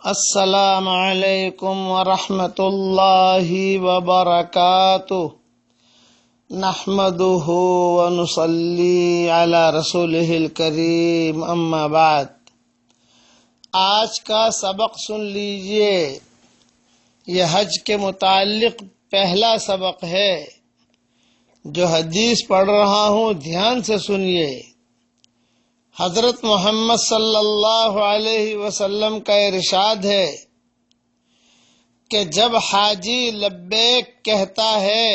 السلام علیکم ورحمۃ اللہ وبرکاتہ نحمده ونصلی علی رسولہ الکریم اما بعد۔ آج کا سبق سن لیجئے، یہ حج کے متعلق پہلا سبق ہے جو حدیث پڑھ رہا ہوں، دھیان سے سنیے۔ حضرت محمد صلی اللہ علیہ وسلم کا ارشاد ہے کہ جب حاجی لبیک کہتا ہے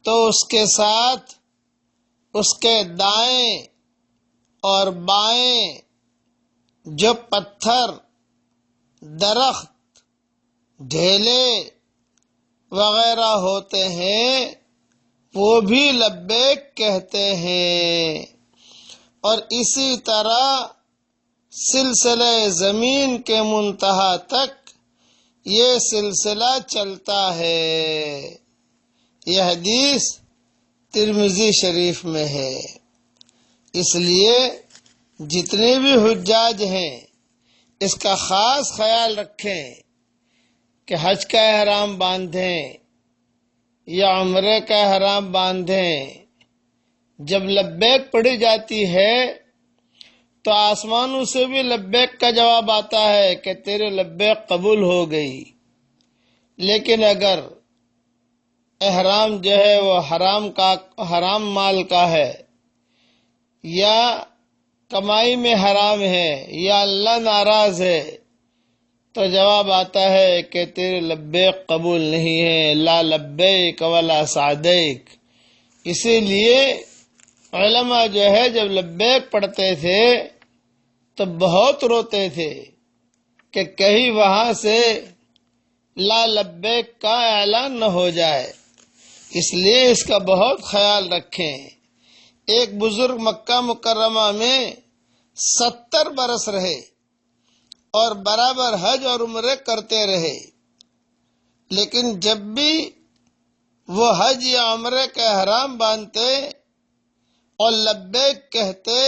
تو اس کے ساتھ اس کے دائیں اور بائیں جو پتھر، درخت، ڈھیلے وغیرہ ہوتے ہیں وہ بھی لبیک کہتے ہیں، اور اسی طرح سلسلہ زمین کے منتہا تک یہ سلسلہ چلتا ہے۔ یہ حدیث ترمذی شریف میں ہے۔ اس لیے جتنے بھی حجاج ہیں اس کا خاص خیال رکھیں کہ حج کا احرام باندھیں یا عمرے کا احرام باندھیں، جب لبیک پڑھی جاتی ہے تو آسمانوں سے بھی لبیک کا جواب آتا ہے کہ تیرے لبیک قبول ہو گئی۔ لیکن اگر احرام جو ہے وہ حرام مال کا ہے، یا کمائی میں حرام ہے، یا اللہ ناراض ہے، تو جواب آتا ہے کہ تیرے لبیک قبول نہیں ہے، لا لبیک ولا سعدیک۔ اسی لیے علماء جو ہے جب لبیک پڑھتے تھے تو بہت روتے تھے کہ کہیں وہاں سے لا لبیک کا اعلان نہ ہو جائے، اس لیے اس کا بہت خیال رکھیں۔ ایک بزرگ مکہ مکرمہ میں 70 برس رہے اور برابر حج اور عمرے کرتے رہے، لیکن جب بھی وہ حج یا عمرے کا احرام باندھتے اور لبیک کہتے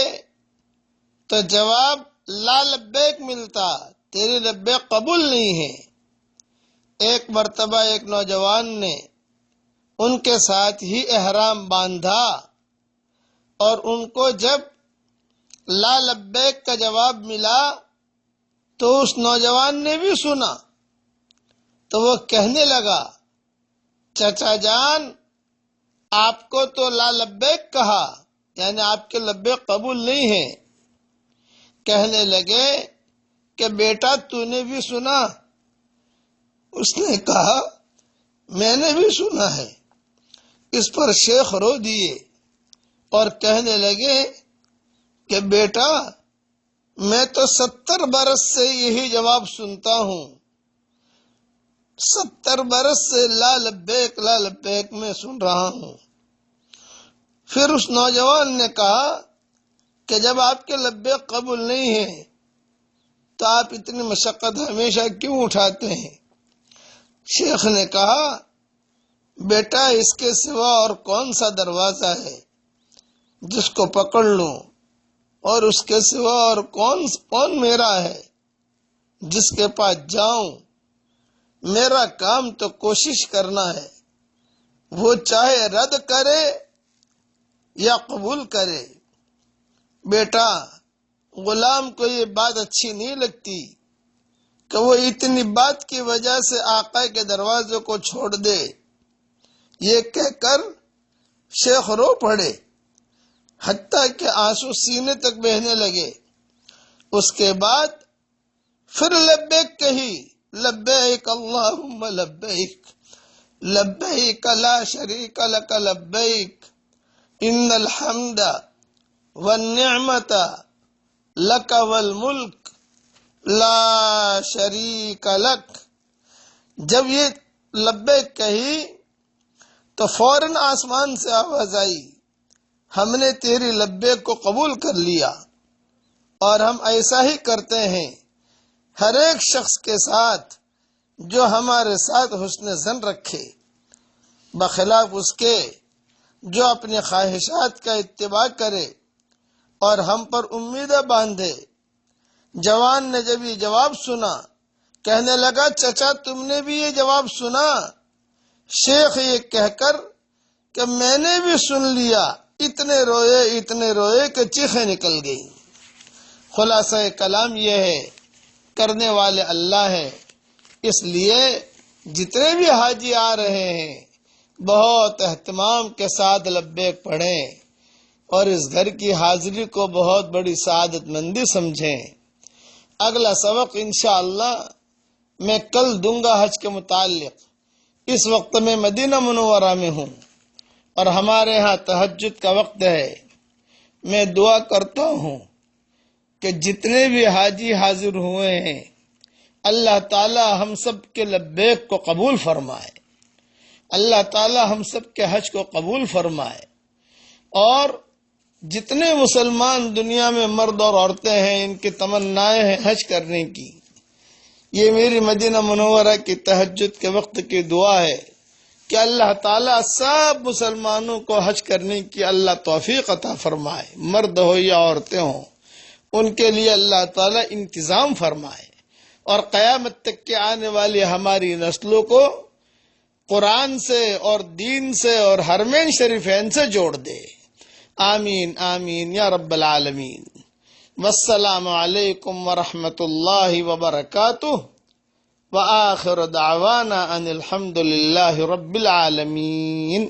تو جواب لا لبیک ملتا، تیری لبیک قبول نہیں ہے۔ ایک مرتبہ ایک نوجوان نے ان کے ساتھ ہی احرام باندھا، اور ان کو جب لا لبیک کا جواب ملا تو اس نوجوان نے بھی سنا، تو وہ کہنے لگا، چچا جان آپ کو تو لا لبیک کہا، یعنی آپ کے لبیک قبول نہیں ہے۔ کہنے لگے کہ بیٹا تو نے بھی سنا؟ اس نے کہا میں نے بھی سنا ہے۔ اس پر شیخ رو دیے اور کہنے لگے کہ بیٹا میں تو 70 برس سے یہی جواب سنتا ہوں، 70 برس سے لا لبیک میں سن رہا ہوں۔ پھر اس نوجوان نے کہا کہ جب آپ کے لبیک قبول نہیں ہیں تو آپ اتنی مشقت ہمیشہ کیوں اٹھاتے ہیں؟ شیخ نے کہا بیٹا اس کے سوا اور کون سا دروازہ ہے جس کو پکڑ لوں، اور اس کے سوا اور کون میرا ہے جس کے پاس جاؤں؟ میرا کام تو کوشش کرنا ہے، وہ چاہے رد کرے یا قبول کرے۔ بیٹا غلام کو یہ بات اچھی نہیں لگتی کہ وہ اتنی بات کی وجہ سے آقا کے دروازے کو چھوڑ دے۔ یہ کہہ کر شیخ رو پڑے، حتیٰ کہ آنسو سینے تک بہنے لگے۔ اس کے بعد پھر لبیک کہی، لبیک اللہم لبیک، لبیک لا شریک لک لبیک، ان الحمد والنعمت لک والملک لا شریک لک۔ جب یہ لبیک کہی تو فوراً آسمان سے آواز آئی، ہم نے تیری لبیک کو قبول کر لیا، اور ہم ایسا ہی کرتے ہیں ہر ایک شخص کے ساتھ جو ہمارے ساتھ حسن ظن رکھے، بخلاف اس کے جو اپنے خواہشات کا اتباع کرے اور ہم پر امیدیں باندھے۔ جوان نے جب یہ جواب سنا کہنے لگا چچا تم نے بھی یہ جواب سنا؟ شیخ یہ کہہ کر کہ میں نے بھی سن لیا، اتنے روئے کہ چیخیں نکل گئی۔ خلاصہ کلام یہ ہے کرنے والے اللہ ہے، اس لیے جتنے بھی حاجی آ رہے ہیں بہت اہتمام کے ساتھ لبیک پڑھیں اور اس گھر کی حاضری کو بہت بڑی سعادت مندی سمجھیں۔ اگلا سبق انشاءاللہ میں کل دوں گا حج کے متعلق۔ اس وقت میں مدینہ منورہ میں ہوں اور ہمارے ہاں تہجد کا وقت ہے۔ میں دعا کرتا ہوں کہ جتنے بھی حاجی حاضر ہوئے ہیں اللہ تعالی ہم سب کے لبیک کو قبول فرمائے، اللہ تعالی ہم سب کے حج کو قبول فرمائے، اور جتنے مسلمان دنیا میں مرد اور عورتیں ہیں ان کی تمنائیں ہیں حج کرنے کی۔ یہ میری مدینہ منورہ کی تہجد کے وقت کی دعا ہے کہ اللہ تعالیٰ سب مسلمانوں کو حج کرنے کی اللہ توفیق عطا فرمائے، مرد ہو یا عورتیں ہوں ان کے لیے اللہ تعالیٰ انتظام فرمائے، اور قیامت تک کے آنے والی ہماری نسلوں کو قرآن سے اور دین سے اور حرمین شریفین سے جوڑ دے۔ آمین آمین یا رب العالمین۔ والسلام علیکم ورحمۃ اللہ وبرکاتہ، وآخر دعوانا ان الحمد للہ رب العالمین۔